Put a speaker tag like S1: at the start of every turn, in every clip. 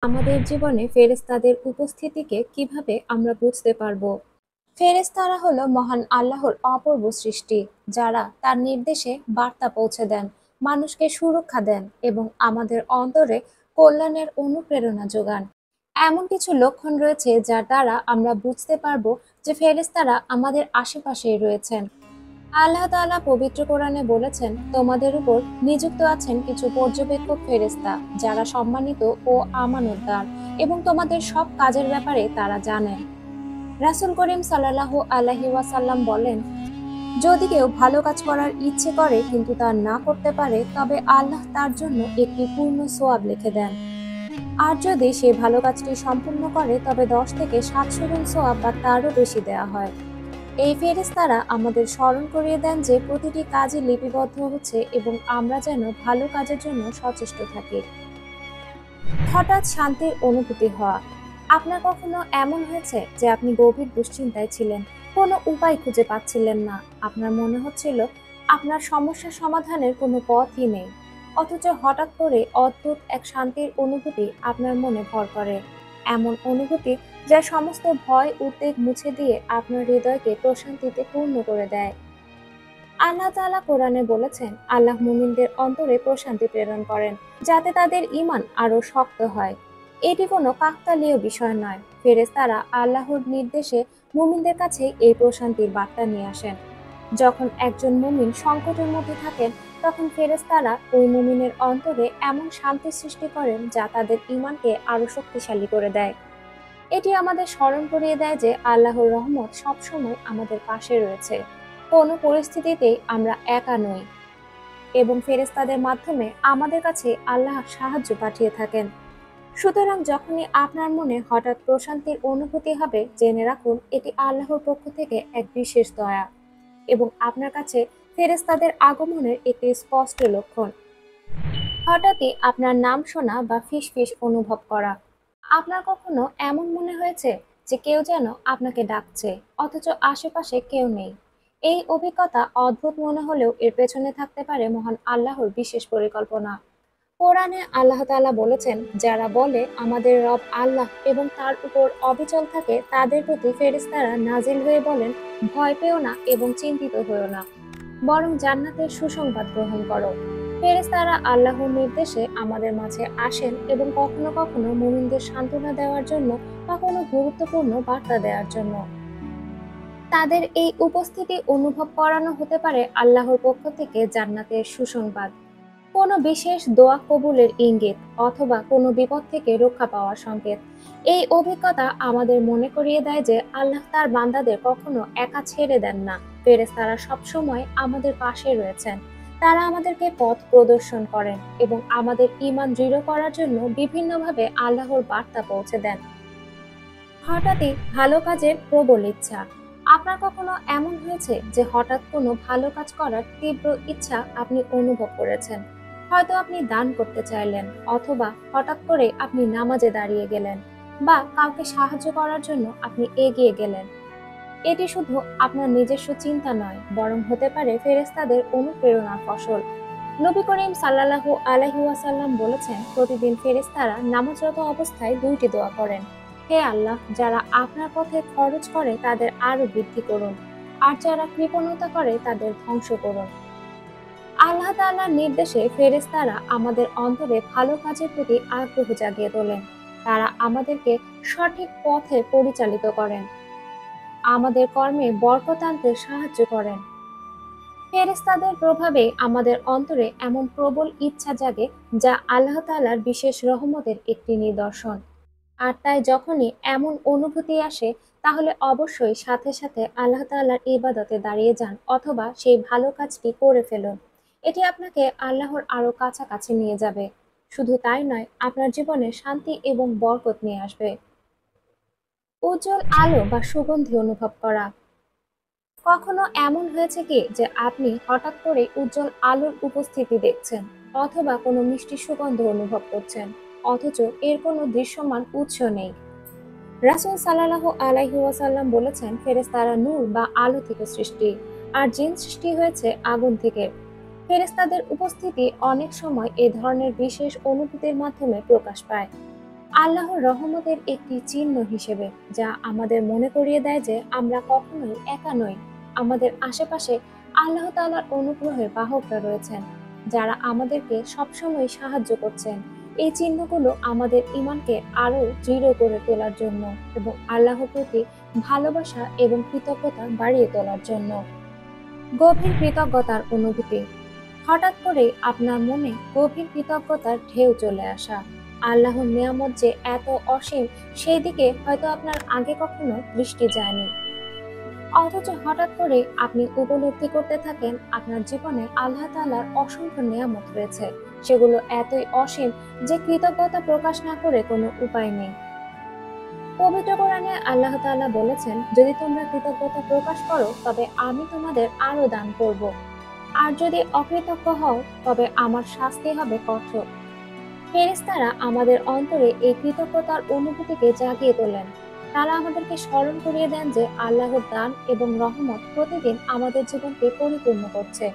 S1: আমাদের জীবনে ফেরেশতাদের উপস্থিতিকে কিভাবে আমরা বুঝতে পারবো? ফেরেশতারা হলো মহান আল্লাহর অপূর্ব সৃষ্টি, যারা তার নির্দেশে বার্তা পৌঁছে দেন, মানুষকে সুরক্ষা দেন এবং আমাদের অন্তরে কল্যাণের অনুপ্রেরণা যোগান। এমন কিছু লক্ষণ রয়েছে যার দ্বারা আমরা বুঝতে পারবো যে ফেরেশতারা আমাদের আশেপাশেই রয়েছেন। আল্লাহ তাআলা পবিত্র কোরআনে বলেছেন, তোমাদের উপর নিযুক্ত আছেন কিছু পর্যবেক্ষক ফেরেশতা, যারা সম্মানিত ও আমানতদার এবং তোমাদের সব কাজের ব্যাপারে তারা জানেন। রাসূল করিম সাল্লাল্লাহু আলাইহি ওয়াসাল্লাম বলেন, যদি কেউ ভালো কাজ করার ইচ্ছে করে কিন্তু তা না করতে পারে, তবে আল্লাহ তার জন্য একটি পূর্ণ সওয়াব লিখে দেন। আর যদি সে ভালো কাজটি সম্পূর্ণ করে, তবে 10 থেকে 700 গুণ সওয়াব বা তারও বেশি দেয়া হয়। এই ফেরেশতারা আমাদের স্মরণ করিয়ে দেন যে প্রতিটি কাজই লিপিবদ্ধ হচ্ছে এবং আমরা যেন ভালো কাজের জন্য সচেষ্ট থাকি। হঠাৎ শান্তির অনুভূতি হওয়া। আপনার কখনো এমন হয়েছে যে আপনি গভীর দুশ্চিন্তায় ছিলেন, কোনো উপায় খুঁজে পাচ্ছিলেন না, আপনার মনে হচ্ছিল আপনার সমস্যা সমাধানের কোনো পথই নেই, অথচ হঠাৎ করে অদ্ভুত এক শান্তির অনুভূতি আপনার মনে ভর করে। এমন অনুভূতি যা সমস্ত ভয় উদ্বেগ মুছে দিয়ে আপনার হৃদয়কে প্রশান্তিতে পূর্ণ করে দেয়। আল্লাহ তাআলা কোরআনে বলেছেন, আল্লাহ মুমিনদের অন্তরে প্রশান্তি প্রেরণ করেন, যাতে তাদের ঈমান আরো শক্ত হয়। এটি কোনো কাকতালীয় বিষয় নয়। ফেরেশতারা আল্লাহর নির্দেশে মুমিনদের কাছে এই প্রশান্তির বার্তা নিয়ে আসেন। যখন একজন মুমিন সংকটের মধ্যে থাকেন, তখন ফেরেশতারা ওই মুমিনের অন্তরে এমন শান্তি সৃষ্টি করেন যা তাদের ঈমানকে আরো শক্তিশালী করে দেয়। এটি আমাদের স্মরণ করিয়ে দেয় যে আল্লাহর রহমত সবসময় আমাদের পাশে রয়েছে। কোনো পরিস্থিতিতেই আমরা একা নই এবং ফেরেশতাদের মাধ্যমে আমাদের কাছে আল্লাহ সাহায্য পাঠিয়ে থাকেন। সুতরাং যখনই আপনার মনে হঠাৎ প্রশান্তির অনুভূতি হবে, জেনে রাখুন এটি আল্লাহর পক্ষ থেকে এক বিশেষ দয়া এবং আপনার কাছে ফেরেশতাদের আগমনের একটি স্পষ্ট লক্ষণ। হঠাৎই আপনার নাম শোনা বা ফিসফিস অনুভব করা। আপনার কখনো এমন মনে হয়েছে যে কেউ যেন আপনাকে ডাকছে, অথচ আশেপাশে কেউ নেই? এই অভিজ্ঞতা অদ্ভুত মনে হলেও এর পেছনে থাকতে পারে মহান আল্লাহর বিশেষ পরিকল্পনা। কোরআনে আল্লাহ তাআলা বলেছেন, যারা বলে আমাদের রব আল্লাহ এবং তার উপর অবিচল থাকে, তাদের প্রতি ফেরেশতারা নাজিল হয়ে বলেন, ভয় পেও না এবং চিন্তিত হয়েও না, বরং জান্নাতের সুসংবাদ গ্রহণ করো। ফেরেশতারা আল্লাহর নির্দেশে আমাদের মাঝে আসেন এবং কখনো কখনো মুমিনদের সান্ত্বনা দেওয়ার জন্য বা কোনো গুরুত্বপূর্ণ বার্তা দেওয়ার জন্য। তাদের এই উপস্থিতি অনুভব করানো হতে পারে আল্লাহর পক্ষ থেকে জান্নাতের সুসংবাদ, কোনো বিশেষ দোয়া কবুলের ইঙ্গিত, অথবা কোনো বিপদ থেকে রক্ষা পাওয়ার সংকেত। এই অভিজ্ঞতা আমাদের মনে করিয়ে দেয় যে আল্লাহ তার বান্দাদের কখনো একা ছেড়ে দেন না। ফেরেশতারা সবসময় আমাদের পাশে রয়েছেন। তারা আমাদেরকে পথ প্রদর্শন করেন এবং আমাদের ঈমান দৃঢ় করার জন্য বিভিন্নভাবে আল্লাহর বার্তা পৌঁছে দেন। হঠাৎই ভালো কাজের প্রবল ইচ্ছা। আপনার কখনো এমন হয়েছে যে হঠাৎ কোনো ভালো কাজ করার তীব্র ইচ্ছা আপনি অনুভব করেছেন? হয়তো আপনি দান করতে চাইলেন, অথবা হঠাৎ করে আপনি নামাজে দাঁড়িয়ে গেলেন, বা কাউকে সাহায্য করার জন্য আপনি এগিয়ে গেলেন। এটি শুধু আপনার নিজস্ব চিন্তা নয়, বরং হতে পারে ফেরেশতাদের অনুপ্রেরণার ফসল। নবী করিম সাল্লাল্লাহু আলাইহি ওয়াসাল্লাম বলেছেন, প্রতিদিন ফেরেশতারা নামাজরত অবস্থায় দুইটি দোয়া করেন, হে আল্লাহ, যারা আপনার পথে খরচ করে তাদের আরো বৃদ্ধি করুন, আর যারা কৃপণতা করে তাদের ধ্বংস করুন। আল্লাহ তাআলার নির্দেশে ফেরেশতারা আমাদের অন্তরে ভালো কাজের প্রতি আগ্রহ জাগিয়ে তোলেন। তারা আমাদেরকে সঠিক পথে পরিচালিত করেন, আমাদের কর্মে বরকত আনতে সাহায্য করেন। ফেরেশতাদের প্রভাবে আমাদের অন্তরে এমন প্রবল ইচ্ছা জাগে, যা আল্লাহ তাআলার বিশেষ রহমতের একটি নিদর্শন। আর তাই যখনই এমন অনুভূতি আসে, তাহলে অবশ্যই সাথে সাথে আল্লাহ তাআলার ইবাদতে দাঁড়িয়ে যান, অথবা সেই ভালো কাজটি করে ফেলুন। এটি আপনাকে আল্লাহর আরো কাছাকাছি নিয়ে যাবে। শুধু তাই নয়, আপনার জীবনে শান্তি এবং বরকত নিয়ে আসবে। উজ্জ্বল আলো বা সুগন্ধি অনুভব করা। কখনো এমন হয়েছে কি যে আপনি হঠাৎ করে উজ্জ্বল আলোর উপস্থিতি দেখছেন, অথবা কোনো মিষ্টি সুগন্ধ অনুভব করছেন, অথচ এর কোনো দৃশ্যমান উৎস নেই? রাসূল সাল্লাল্লাহু আলাইহি ওয়াসাল্লাম বলেছেন, ফেরেশতারা নূর বা আলো থেকে সৃষ্টি, আর জিন সৃষ্টি হয়েছে আগুন থেকে। ফেরেশতাদের উপস্থিতি অনেক সময় এ ধরনের বিশেষ অনুভূতির মাধ্যমে প্রকাশ পায়। আল্লাহর রহমতের একটি চিহ্ন হিসেবে, যা আমাদের মনে করিয়ে দেয় যে আমরা কখনোই একা নই। আমাদের আশেপাশে আল্লাহ তাআলার অনুগ্রহের বাহকরা রয়েছেন, যারা আমাদেরকে সবসময় সাহায্য করছেন। এই চিহ্নগুলো আমাদের ঈমানকে আরো দৃঢ় করে তোলার জন্য এবং আল্লাহর প্রতি ভালোবাসা এবং কৃতজ্ঞতা বাড়িয়ে তোলার জন্য। গভীর কৃতজ্ঞতার অনুভূতি। হঠাৎ করেই আপনার মনে গভীর কৃতজ্ঞতার ঢেউ চলে আসা। আল্লাহর নিয়ামত যে এত অসীম, সেই দিকে হয়তো আপনার আগে কখনো দৃষ্টি যায়নি। অথচ হঠাৎ করে আপনি উপলব্ধি করতে থাকেন আপনার জীবনে আল্লাহ তাআলার অসংখ্য নিয়ামত রয়েছে। সেগুলো এতই অসীম যে কৃতজ্ঞতা প্রকাশ না করে কোনো উপায় নেই। পবিত্র কোরআনে আল্লাহ তাআলা বলেছেন, যদি তোমরা কৃতজ্ঞতা প্রকাশ করো তবে আমি তোমাদের আরো দান করব। আর যদি অকৃতজ্ঞ হও তবে আমার শাস্তি হবে কঠোর। ফেরেশতারা আমাদের অন্তরে এই কৃতজ্ঞতার অনুভূতিকে জাগিয়ে তোলেন। তারা আমাদেরকে স্মরণ করিয়ে দেন যে আল্লাহর দান এবং রহমত প্রতিদিন আমাদের জীবনকে পরিপূর্ণ করছে।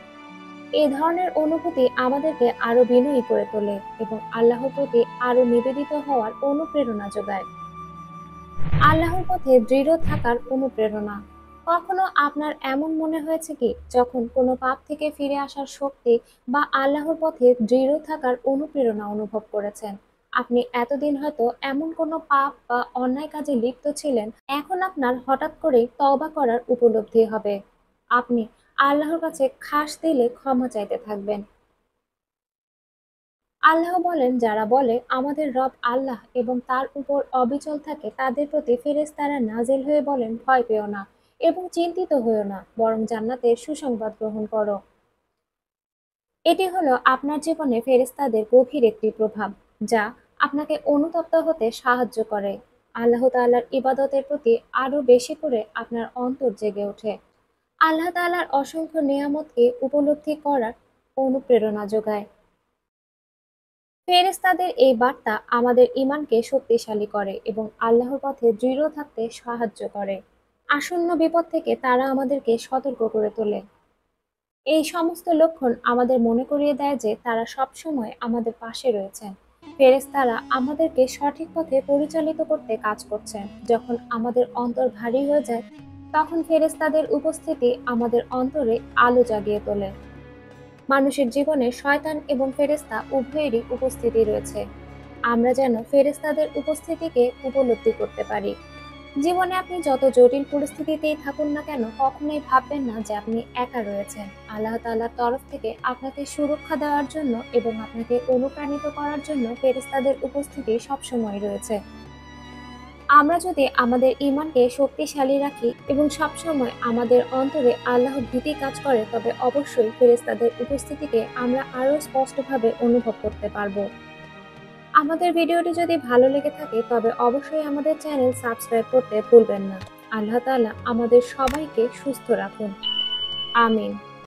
S1: এই ধরনের অনুভূতি আমাদেরকে আরো বিনয়ী করে তোলে এবং আল্লাহর প্রতি আরো নিবেদিত হওয়ার অনুপ্রেরণা যোগায়। আল্লাহর পথে দৃঢ় থাকার অনুপ্রেরণা। কখনো আপনার এমন মনে হয়েছে কি, যখন কোনো পাপ থেকে ফিরে আসার শক্তি বা আল্লাহর পথে দৃঢ় থাকার অনুপ্রেরণা অনুভব করেছেন? আপনি এতদিন হয়তো এমন কোনো পাপ বা অন্যায় কাজে লিপ্ত ছিলেন, এখন আপনার হঠাৎ করে তওবা করার উপলব্ধি হবে। আপনি আল্লাহর কাছে খাস দিলে ক্ষমা চাইতে থাকবেন। আল্লাহ বলেন, যারা বলে আমাদের রব আল্লাহ এবং তার উপর অবিচল থাকে, তাদের প্রতি ফেরেশতারা নাজিল হয়ে বলেন, ভয় পেও না এবং চিন্তিত হয়েও না, বরং জান্নাতের সুসংবাদ গ্রহণ করো। এটি হলো আপনার জীবনে ফেরেশতাদের গভীর একটি প্রভাব, যা আপনাকে অনুতপ্ত হতে সাহায্য করে। আল্লাহ তাআলার ইবাদতের প্রতি আরো বেশি করে আপনার অন্তর জেগে ওঠে। আল্লাহ তাআলার অসংখ্য নিয়ামতকে উপলব্ধি করার অনুপ্রেরণা যোগায়। ফেরেশতাদের এই বার্তা আমাদের ঈমানকে শক্তিশালী করে এবং আল্লাহর পথে দৃঢ় থাকতে সাহায্য করে। আসন্ন বিপদ থেকে তারা আমাদেরকে সতর্ক করে তোলে। এই সমস্ত লক্ষণ আমাদের মনে করিয়ে দেয় যে তারা সবসময় আমাদের পাশে রয়েছেন। ফেরেশতারা আমাদেরকে সঠিক পথে পরিচালিত করতে কাজ করছেন। যখন আমাদের অন্তর ভারী হয়ে যায়, তখন ফেরেশতাদের উপস্থিতি আমাদের অন্তরে আলো জাগিয়ে তোলে। মানুষের জীবনে শয়তান এবং ফেরেশতা উভয়েরই উপস্থিতি রয়েছে। আমরা যেন ফেরেশতাদের উপস্থিতিকে উপলব্ধি করতে পারি। জীবনে আপনি যত জটিল পরিস্থিতিতেই থাকুন না কেন, কখনোই ভাববেন না যে আপনি একা রয়েছেন। আল্লাহ তাআলার তরফ থেকে আপনাকে সুরক্ষা দেওয়ার জন্য এবং আপনাকে অনুপ্রাণিত করার জন্য ফেরেশতাদের উপস্থিতি সবসময় রয়েছে। আমরা যদি আমাদের ঈমানকে শক্তিশালী রাখি এবং সবসময় আমাদের অন্তরে আল্লাহর ভীতি কাজ করে, তবে অবশ্যই ফেরেশতাদের উপস্থিতিকে আমরা আরো স্পষ্টভাবে অনুভব করতে পারবো। আমাদের ভিডিওটি যদি ভালো লেগে থাকে তবে অবশ্যই আমাদের চ্যানেল সাবস্ক্রাইব করতে ভুলবেন না। আল্লাহ তাআলা আমাদের সবাইকে সুস্থ রাখুন। আমিন।